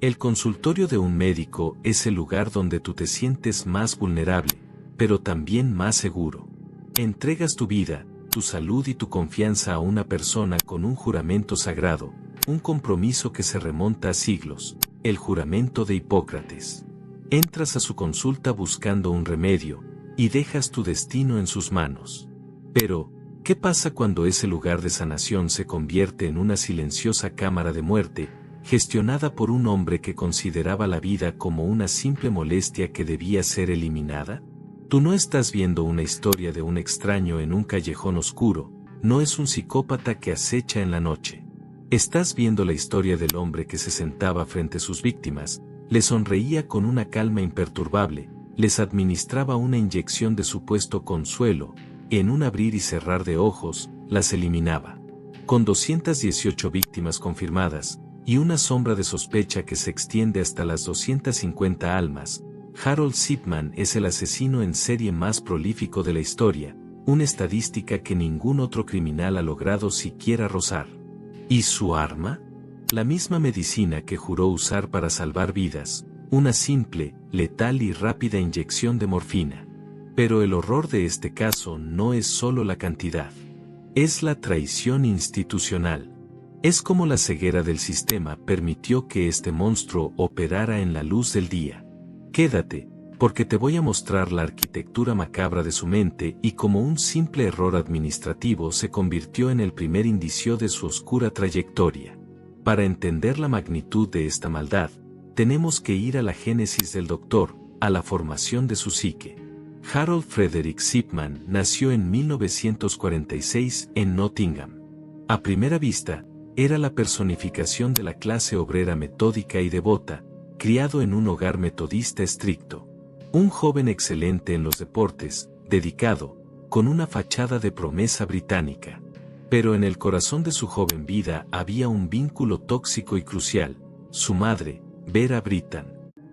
El consultorio de un médico es el lugar donde tú te sientes más vulnerable, pero también más seguro. Entregas tu vida, tu salud y tu confianza a una persona con un juramento sagrado, un compromiso que se remonta a siglos, el juramento de Hipócrates. Entras a su consulta buscando un remedio, y dejas tu destino en sus manos. Pero, ¿qué pasa cuando ese lugar de sanación se convierte en una silenciosa cámara de muerte, gestionada por un hombre que consideraba la vida como una simple molestia que debía ser eliminada? Tú no estás viendo una historia de un extraño en un callejón oscuro, no es un psicópata que acecha en la noche. Estás viendo la historia del hombre que se sentaba frente a sus víctimas, les sonreía con una calma imperturbable, les administraba una inyección de supuesto consuelo, y en un abrir y cerrar de ojos, las eliminaba. Con 218 víctimas confirmadas, y una sombra de sospecha que se extiende hasta las 250 almas, Harold Shipman es el asesino en serie más prolífico de la historia, una estadística que ningún otro criminal ha logrado siquiera rozar. ¿Y su arma? La misma medicina que juró usar para salvar vidas, una simple, letal y rápida inyección de morfina. Pero el horror de este caso no es solo la cantidad. Es la traición institucional. Es como la ceguera del sistema permitió que este monstruo operara en la luz del día. Quédate, porque te voy a mostrar la arquitectura macabra de su mente y cómo un simple error administrativo se convirtió en el primer indicio de su oscura trayectoria. Para entender la magnitud de esta maldad, tenemos que ir a la génesis del doctor, a la formación de su psique. Harold Frederick Shipman nació en 1946 en Nottingham. A primera vista, era la personificación de la clase obrera metódica y devota, criado en un hogar metodista estricto. Un joven excelente en los deportes, dedicado, con una fachada de promesa británica. Pero en el corazón de su joven vida había un vínculo tóxico y crucial, su madre, Vera Brittan.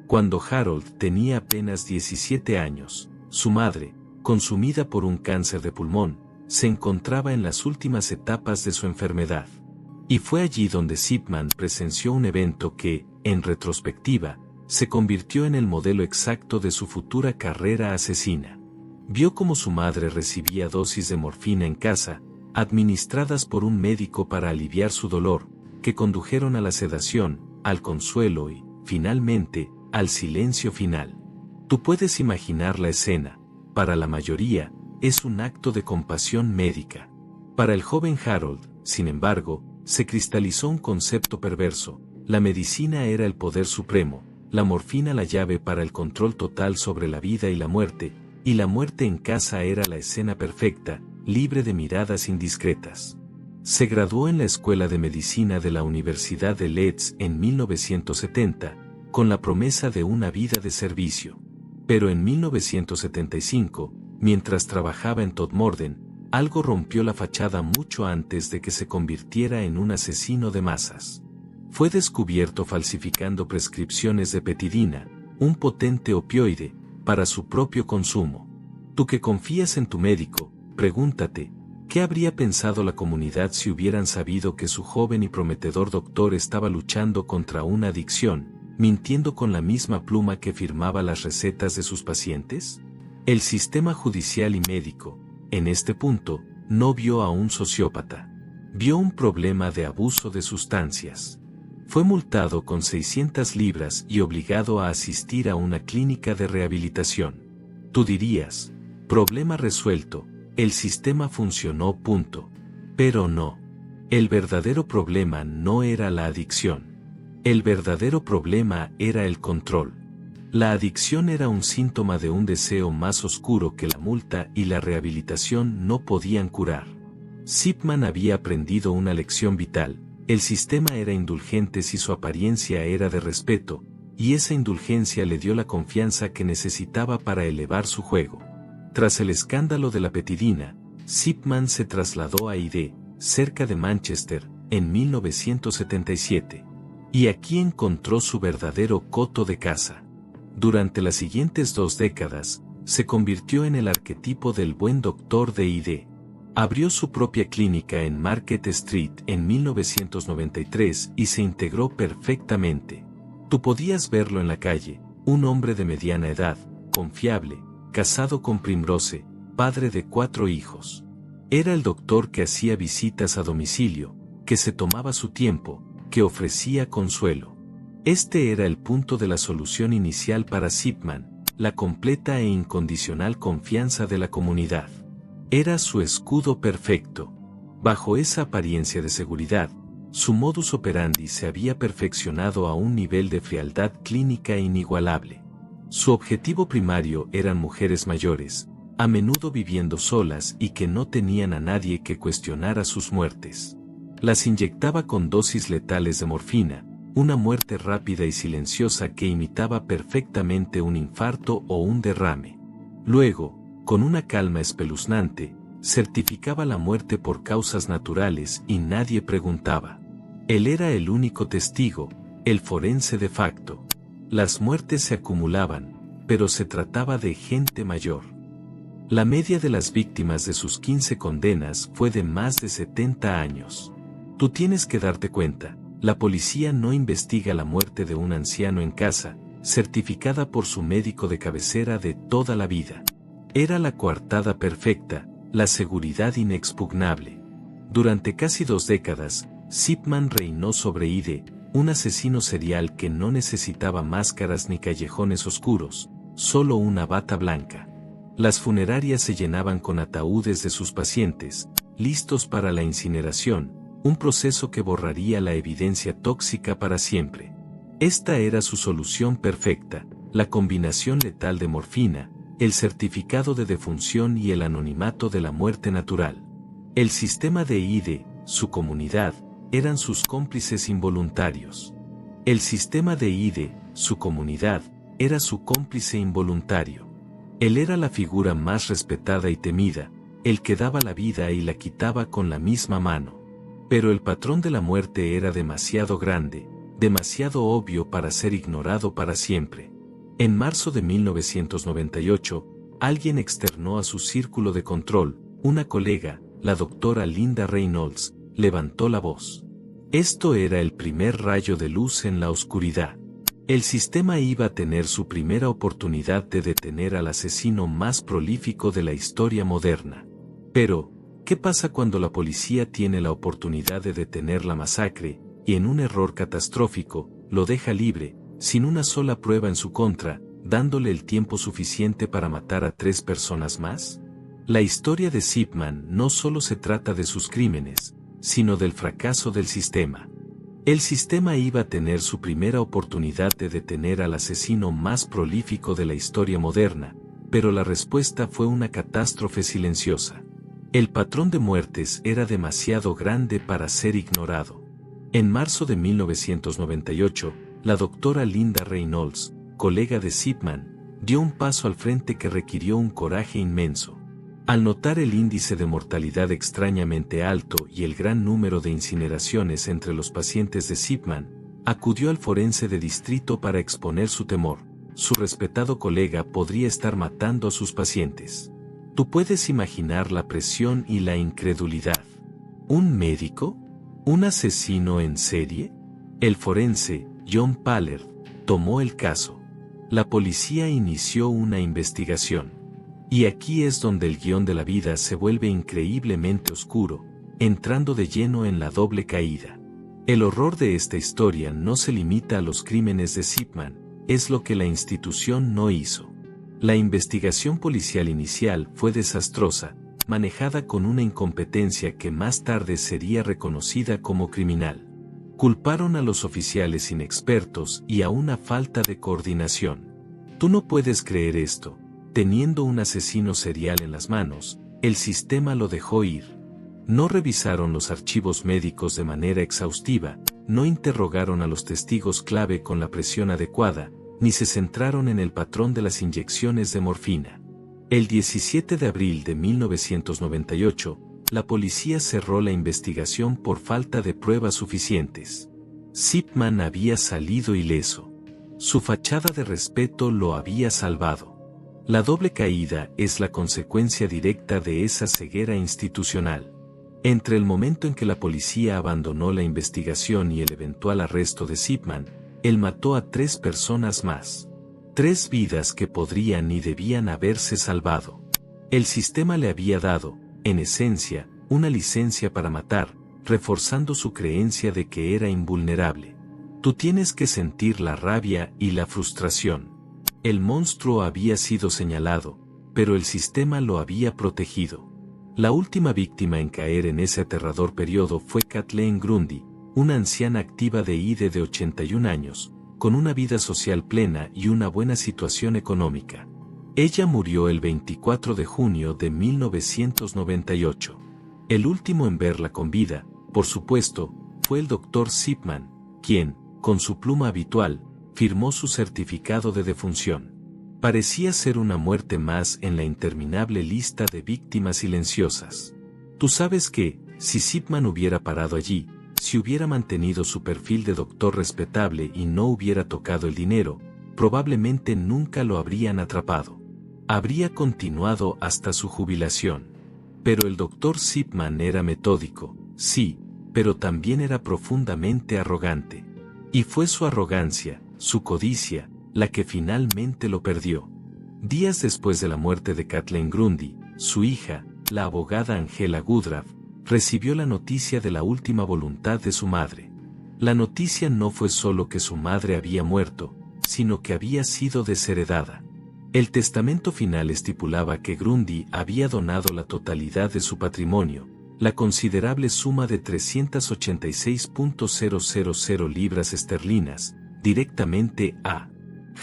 Cuando Harold tenía apenas 17 años, su madre, consumida por un cáncer de pulmón, se encontraba en las últimas etapas de su enfermedad. Y fue allí donde Shipman presenció un evento que, en retrospectiva, se convirtió en el modelo exacto de su futura carrera asesina. Vio cómo su madre recibía dosis de morfina en casa, administradas por un médico para aliviar su dolor, que condujeron a la sedación, al consuelo y, finalmente, al silencio final. Tú puedes imaginar la escena, para la mayoría, es un acto de compasión médica. Para el joven Harold, sin embargo, se cristalizó un concepto perverso: la medicina era el poder supremo, la morfina la llave para el control total sobre la vida y la muerte en casa era la escena perfecta, libre de miradas indiscretas. Se graduó en la Escuela de Medicina de la Universidad de Leeds en 1970, con la promesa de una vida de servicio. Pero en 1975, mientras trabajaba en Todmorden, algo rompió la fachada mucho antes de que se convirtiera en un asesino de masas. Fue descubierto falsificando prescripciones de petidina, un potente opioide, para su propio consumo. Tú que confías en tu médico, pregúntate, ¿qué habría pensado la comunidad si hubieran sabido que su joven y prometedor doctor estaba luchando contra una adicción, mintiendo con la misma pluma que firmaba las recetas de sus pacientes? El sistema judicial y médico, en este punto, no vio a un sociópata. Vio un problema de abuso de sustancias. Fue multado con 600 libras y obligado a asistir a una clínica de rehabilitación. Tú dirías, problema resuelto, el sistema funcionó, punto. Pero no. El verdadero problema no era la adicción. El verdadero problema era el control. La adicción era un síntoma de un deseo más oscuro que la multa y la rehabilitación no podían curar. Shipman había aprendido una lección vital: el sistema era indulgente si su apariencia era de respeto, y esa indulgencia le dio la confianza que necesitaba para elevar su juego. Tras el escándalo de la petidina, Shipman se trasladó a Hyde, cerca de Manchester, en 1977. Y aquí encontró su verdadero coto de caza. Durante las siguientes 2 décadas, se convirtió en el arquetipo del buen doctor de Hyde. Abrió su propia clínica en Market Street en 1993 y se integró perfectamente. Tú podías verlo en la calle, un hombre de mediana edad, confiable, casado con Primrose, padre de 4 hijos. Era el doctor que hacía visitas a domicilio, que se tomaba su tiempo, que ofrecía consuelo. Este era el punto de la solución inicial para Zipman, la completa e incondicional confianza de la comunidad. Era su escudo perfecto. Bajo esa apariencia de seguridad, su modus operandi se había perfeccionado a un nivel de frialdad clínica inigualable. Su objetivo primario eran mujeres mayores, a menudo viviendo solas y que no tenían a nadie que cuestionara sus muertes. Las inyectaba con dosis letales de morfina, una muerte rápida y silenciosa que imitaba perfectamente un infarto o un derrame. Luego, con una calma espeluznante, certificaba la muerte por causas naturales y nadie preguntaba. Él era el único testigo, el forense de facto. Las muertes se acumulaban, pero se trataba de gente mayor. La media de las víctimas de sus 15 condenas fue de más de 70 años. Tú tienes que darte cuenta, la policía no investiga la muerte de un anciano en casa, certificada por su médico de cabecera de toda la vida. Era la coartada perfecta, la seguridad inexpugnable. Durante casi 2 décadas, Zipman reinó sobre Ide, un asesino serial que no necesitaba máscaras ni callejones oscuros, solo una bata blanca. Las funerarias se llenaban con ataúdes de sus pacientes, listos para la incineración, un proceso que borraría la evidencia tóxica para siempre. Esta era su solución perfecta, la combinación letal de morfina, el certificado de defunción y el anonimato de la muerte natural. El sistema de Ide, su comunidad, eran sus cómplices involuntarios. El sistema de Ide, su comunidad, era su cómplice involuntario. Él era la figura más respetada y temida, el que daba la vida y la quitaba con la misma mano. Pero el patrón de la muerte era demasiado grande, demasiado obvio para ser ignorado para siempre. En marzo de 1998, alguien externó a su círculo de control, una colega, la doctora Linda Reynolds, levantó la voz. Esto era el primer rayo de luz en la oscuridad. El sistema iba a tener su primera oportunidad de detener al asesino más prolífico de la historia moderna. Pero, ¿qué pasa cuando la policía tiene la oportunidad de detener la masacre, y en un error catastrófico, lo deja libre, sin una sola prueba en su contra, dándole el tiempo suficiente para matar a 3 personas más? La historia de Zipman no solo se trata de sus crímenes, sino del fracaso del sistema. El sistema iba a tener su primera oportunidad de detener al asesino más prolífico de la historia moderna, pero la respuesta fue una catástrofe silenciosa. El patrón de muertes era demasiado grande para ser ignorado. En marzo de 1998, la doctora Linda Reynolds, colega de Zipman, dio un paso al frente que requirió un coraje inmenso. Al notar el índice de mortalidad extrañamente alto y el gran número de incineraciones entre los pacientes de Zipman, acudió al forense de distrito para exponer su temor. Su respetado colega podría estar matando a sus pacientes. Tú puedes imaginar la presión y la incredulidad. ¿Un médico? ¿Un asesino en serie? El forense, John Pallard, tomó el caso. La policía inició una investigación. Y aquí es donde el guión de la vida se vuelve increíblemente oscuro, entrando de lleno en la doble caída. El horror de esta historia no se limita a los crímenes de Zipman, es lo que la institución no hizo. La investigación policial inicial fue desastrosa, manejada con una incompetencia que más tarde sería reconocida como criminal. Culparon a los oficiales inexpertos y a una falta de coordinación. Tú no puedes creer esto. Teniendo un asesino serial en las manos, el sistema lo dejó ir. No revisaron los archivos médicos de manera exhaustiva, no interrogaron a los testigos clave con la presión adecuada, ni se centraron en el patrón de las inyecciones de morfina. El 17 de abril de 1998, la policía cerró la investigación por falta de pruebas suficientes. Zipman había salido ileso. Su fachada de respeto lo había salvado. La doble caída es la consecuencia directa de esa ceguera institucional. Entre el momento en que la policía abandonó la investigación y el eventual arresto de Zipman, Él mató a 3 personas más. 3 vidas que podrían y debían haberse salvado. El sistema le había dado, en esencia, una licencia para matar, reforzando su creencia de que era invulnerable. Tú tienes que sentir la rabia y la frustración. El monstruo había sido señalado, pero el sistema lo había protegido. La última víctima en caer en ese aterrador periodo fue Kathleen Grundy, una anciana activa de ID de 81 años, con una vida social plena y una buena situación económica. Ella murió el 24 de junio de 1998. El último en verla con vida, por supuesto, fue el Dr. Zipman, quien, con su pluma habitual, firmó su certificado de defunción. Parecía ser una muerte más en la interminable lista de víctimas silenciosas. Tú sabes que, si Zipman hubiera parado allí, si hubiera mantenido su perfil de doctor respetable y no hubiera tocado el dinero, probablemente nunca lo habrían atrapado. Habría continuado hasta su jubilación. Pero el Dr. Zipman era metódico, sí, pero también era profundamente arrogante. Y fue su arrogancia, su codicia, la que finalmente lo perdió. Días después de la muerte de Kathleen Grundy, su hija, la abogada Angela Woodruff, recibió la noticia de la última voluntad de su madre. La noticia no fue solo que su madre había muerto, sino que había sido desheredada. El testamento final estipulaba que Grundy había donado la totalidad de su patrimonio, la considerable suma de 386.000 libras esterlinas, directamente a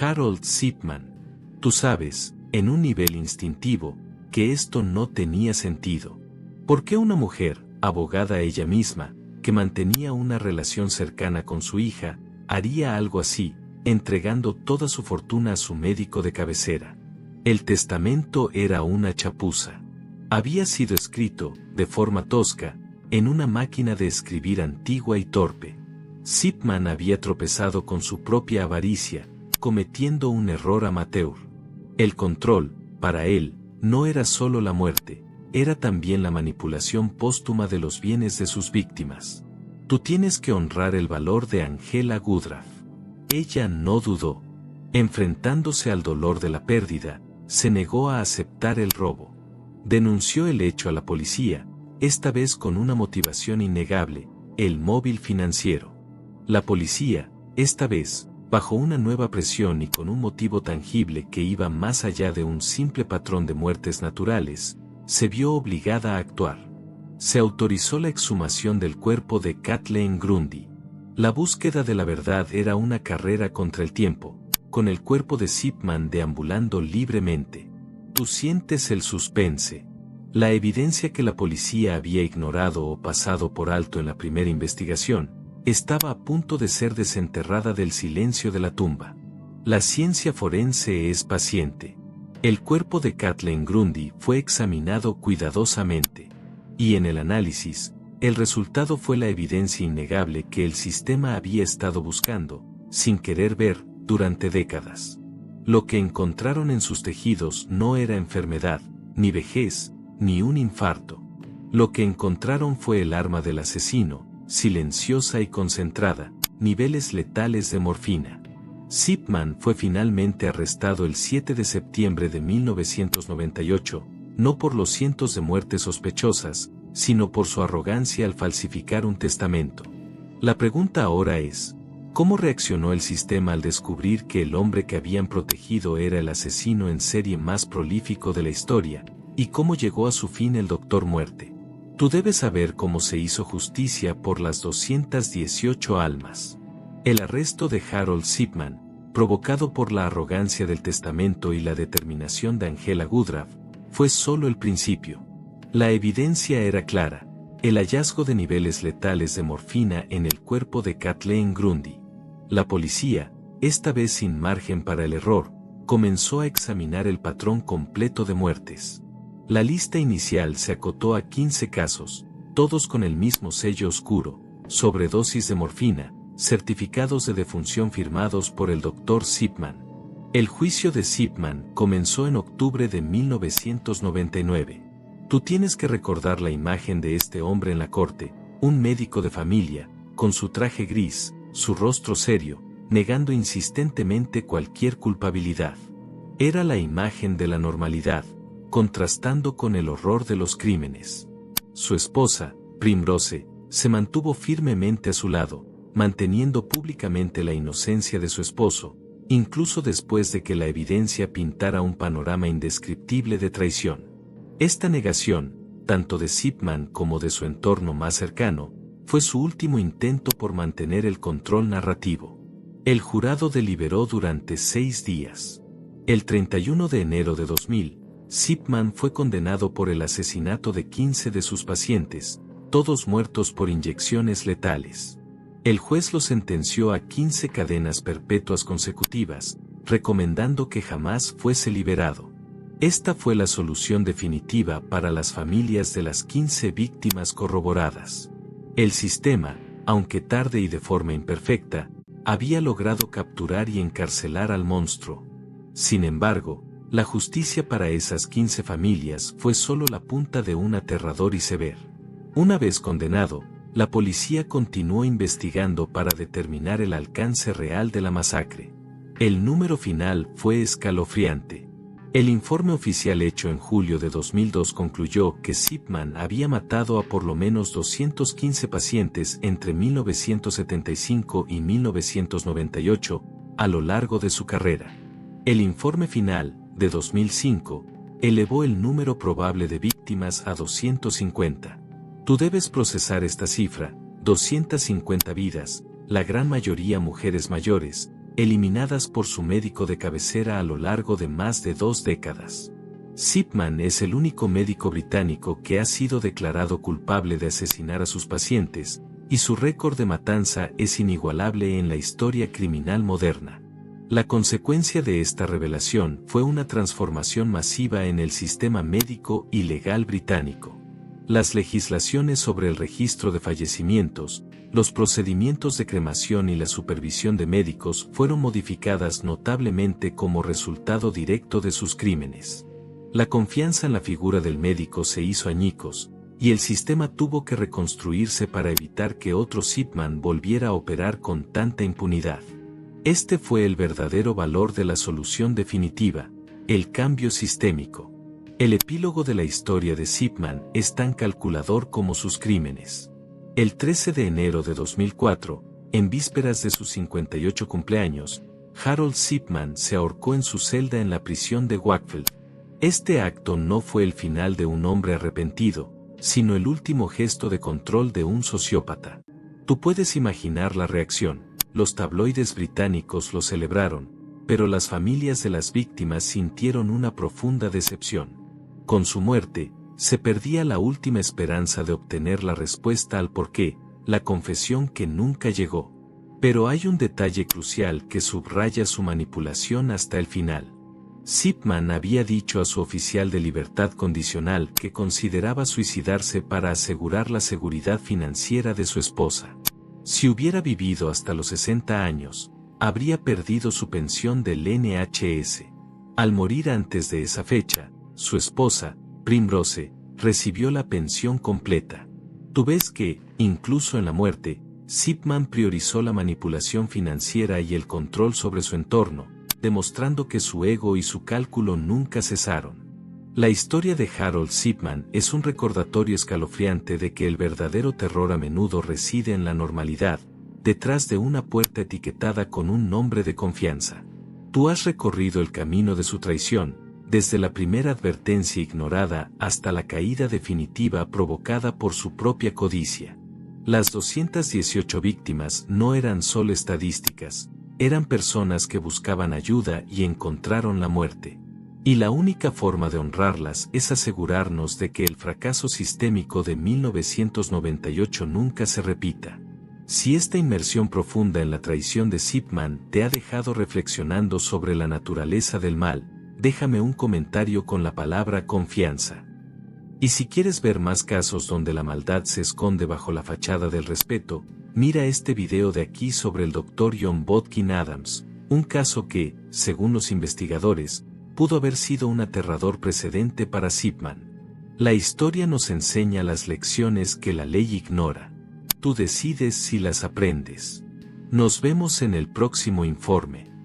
Harold Zipman. Tú sabes, en un nivel instintivo, que esto no tenía sentido. ¿Por qué una mujer, abogada ella misma, que mantenía una relación cercana con su hija, haría algo así, entregando toda su fortuna a su médico de cabecera? El testamento era una chapuza. Había sido escrito, de forma tosca, en una máquina de escribir antigua y torpe. Zipman había tropezado con su propia avaricia, cometiendo un error amateur. El control, para él, no era solo la muerte, era también la manipulación póstuma de los bienes de sus víctimas. Tú tienes que honrar el valor de Angela Woodruff. Ella no dudó. Enfrentándose al dolor de la pérdida, se negó a aceptar el robo. Denunció el hecho a la policía, esta vez con una motivación innegable, el móvil financiero. La policía, esta vez, bajo una nueva presión y con un motivo tangible que iba más allá de un simple patrón de muertes naturales, se vio obligada a actuar. Se autorizó la exhumación del cuerpo de Kathleen Grundy. La búsqueda de la verdad era una carrera contra el tiempo, con el cuerpo de Zipman deambulando libremente. Tú sientes el suspense. La evidencia que la policía había ignorado o pasado por alto en la primera investigación, estaba a punto de ser desenterrada del silencio de la tumba. La ciencia forense es paciente. El cuerpo de Kathleen Grundy fue examinado cuidadosamente. Y en el análisis, el resultado fue la evidencia innegable que el sistema había estado buscando, sin querer ver, durante décadas. Lo que encontraron en sus tejidos no era enfermedad, ni vejez, ni un infarto. Lo que encontraron fue el arma del asesino, silenciosa y concentrada, niveles letales de morfina. Zipman fue finalmente arrestado el 7 de septiembre de 1998, no por los cientos de muertes sospechosas, sino por su arrogancia al falsificar un testamento. La pregunta ahora es, ¿cómo reaccionó el sistema al descubrir que el hombre que habían protegido era el asesino en serie más prolífico de la historia, y cómo llegó a su fin el Doctor Muerte? Tú debes saber cómo se hizo justicia por las 218 almas. El arresto de Harold Zipman, provocado por la arrogancia del testamento y la determinación de Angela Woodruff, fue solo el principio. La evidencia era clara, el hallazgo de niveles letales de morfina en el cuerpo de Kathleen Grundy. La policía, esta vez sin margen para el error, comenzó a examinar el patrón completo de muertes. La lista inicial se acotó a 15 casos, todos con el mismo sello oscuro, sobredosis de morfina, certificados de defunción firmados por el Dr. Zipman. El juicio de Zipman comenzó en octubre de 1999. Tú tienes que recordar la imagen de este hombre en la corte, un médico de familia, con su traje gris, su rostro serio, negando insistentemente cualquier culpabilidad. Era la imagen de la normalidad, contrastando con el horror de los crímenes. Su esposa, Primrose, se mantuvo firmemente a su lado, manteniendo públicamente la inocencia de su esposo, incluso después de que la evidencia pintara un panorama indescriptible de traición. Esta negación, tanto de Zipman como de su entorno más cercano, fue su último intento por mantener el control narrativo. El jurado deliberó durante 6 días. El 31 de enero de 2000, Zipman fue condenado por el asesinato de 15 de sus pacientes, todos muertos por inyecciones letales. El juez lo sentenció a 15 cadenas perpetuas consecutivas, recomendando que jamás fuese liberado. Esta fue la solución definitiva para las familias de las 15 víctimas corroboradas. El sistema, aunque tarde y de forma imperfecta, había logrado capturar y encarcelar al monstruo. Sin embargo, la justicia para esas 15 familias fue solo la punta de un aterrador iceberg. Una vez condenado, la policía continuó investigando para determinar el alcance real de la masacre. El número final fue escalofriante. El informe oficial hecho en julio de 2002 concluyó que Zipman había matado a por lo menos 215 pacientes entre 1975 y 1998, a lo largo de su carrera. El informe final, de 2005, elevó el número probable de víctimas a 250. Tú debes procesar esta cifra: 250 vidas, la gran mayoría mujeres mayores, eliminadas por su médico de cabecera a lo largo de más de 2 décadas. Zipman es el único médico británico que ha sido declarado culpable de asesinar a sus pacientes, y su récord de matanza es inigualable en la historia criminal moderna. La consecuencia de esta revelación fue una transformación masiva en el sistema médico y legal británico. Las legislaciones sobre el registro de fallecimientos, los procedimientos de cremación y la supervisión de médicos fueron modificadas notablemente como resultado directo de sus crímenes. La confianza en la figura del médico se hizo añicos, y el sistema tuvo que reconstruirse para evitar que otro Zipman volviera a operar con tanta impunidad. Este fue el verdadero valor de la solución definitiva, el cambio sistémico. El epílogo de la historia de Zipman es tan calculador como sus crímenes. El 13 de enero de 2004, en vísperas de sus 58 cumpleaños, Harold Zipman se ahorcó en su celda en la prisión de Wakefield. Este acto no fue el final de un hombre arrepentido, sino el último gesto de control de un sociópata. Tú puedes imaginar la reacción. Los tabloides británicos lo celebraron, pero las familias de las víctimas sintieron una profunda decepción. Con su muerte, se perdía la última esperanza de obtener la respuesta al porqué, la confesión que nunca llegó. Pero hay un detalle crucial que subraya su manipulación hasta el final. Zipman había dicho a su oficial de libertad condicional que consideraba suicidarse para asegurar la seguridad financiera de su esposa. Si hubiera vivido hasta los 60 años, habría perdido su pensión del NHS. Al morir antes de esa fecha, su esposa, Primrose, recibió la pensión completa. Tú ves que, incluso en la muerte, Zipman priorizó la manipulación financiera y el control sobre su entorno, demostrando que su ego y su cálculo nunca cesaron. La historia de Harold Zipman es un recordatorio escalofriante de que el verdadero terror a menudo reside en la normalidad, detrás de una puerta etiquetada con un nombre de confianza. Tú has recorrido el camino de su traición, desde la primera advertencia ignorada hasta la caída definitiva provocada por su propia codicia. Las 218 víctimas no eran solo estadísticas, eran personas que buscaban ayuda y encontraron la muerte. Y la única forma de honrarlas es asegurarnos de que el fracaso sistémico de 1998 nunca se repita. Si esta inmersión profunda en la traición de Zipman te ha dejado reflexionando sobre la naturaleza del mal, déjame un comentario con la palabra confianza. Y si quieres ver más casos donde la maldad se esconde bajo la fachada del respeto, mira este video de aquí sobre el Dr. John Bodkin Adams, un caso que, según los investigadores, pudo haber sido un aterrador precedente para Zipman. La historia nos enseña las lecciones que la ley ignora. Tú decides si las aprendes. Nos vemos en el próximo informe.